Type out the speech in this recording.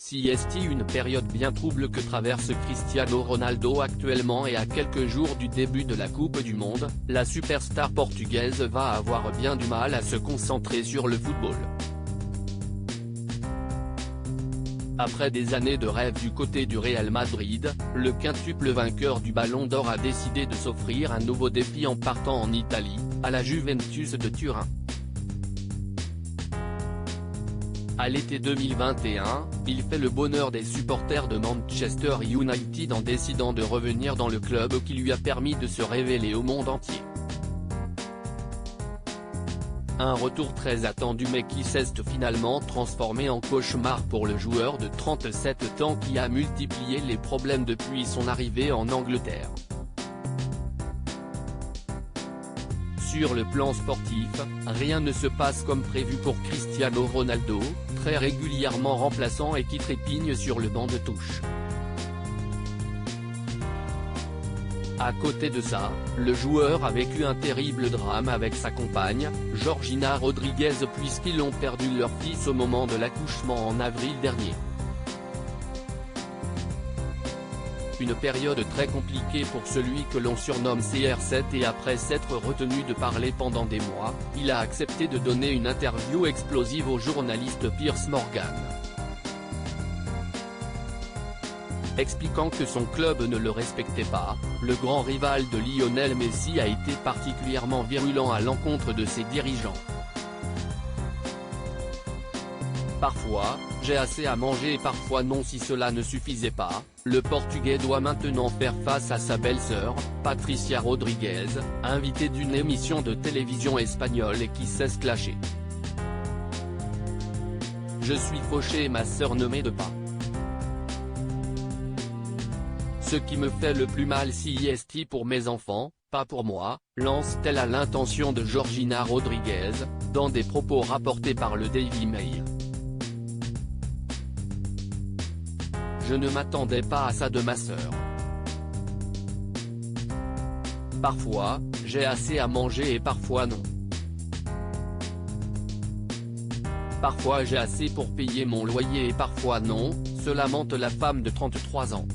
CST une période bien trouble que traverse Cristiano Ronaldo actuellement et à quelques jours du début de la Coupe du Monde, la superstar portugaise va avoir bien du mal à se concentrer sur le football. Après des années de rêve du côté du Real Madrid, le quintuple vainqueur du Ballon d'Or a décidé de s'offrir un nouveau défi en partant en Italie, à la Juventus de Turin. À l'été 2021, il fait le bonheur des supporters de Manchester United en décidant de revenir dans le club qui lui a permis de se révéler au monde entier. Un retour très attendu mais qui s'est finalement transformé en cauchemar pour le joueur de 37 ans qui a multiplié les problèmes depuis son arrivée en Angleterre. Sur le plan sportif, rien ne se passe comme prévu pour Cristiano Ronaldo, très régulièrement remplaçant et qui trépigne sur le banc de touche. À côté de ça, le joueur a vécu un terrible drame avec sa compagne, Georgina Rodriguez puisqu'ils ont perdu leur fils au moment de l'accouchement en avril dernier. Une période très compliquée pour celui que l'on surnomme CR7 et après s'être retenu de parler pendant des mois, il a accepté de donner une interview explosive au journaliste Piers Morgan. Expliquant que son club ne le respectait pas, le grand rival de Lionel Messi a été particulièrement virulent à l'encontre de ses dirigeants. Parfois, j'ai assez à manger et parfois non. Si cela ne suffisait pas, le Portugais doit maintenant faire face à sa belle-sœur, Patricia Rodriguez, invitée d'une émission de télévision espagnole et qui s'est clashée. Je suis fauché et ma sœur ne m'aide pas. Ce qui me fait le plus mal CST pour mes enfants, pas pour moi, lance-t-elle à l'intention de Georgina Rodriguez, dans des propos rapportés par le Daily Mail. Je ne m'attendais pas à ça de ma sœur. Parfois, j'ai assez à manger et parfois non. Parfois j'ai assez pour payer mon loyer et parfois non, se lamente la femme de 33 ans.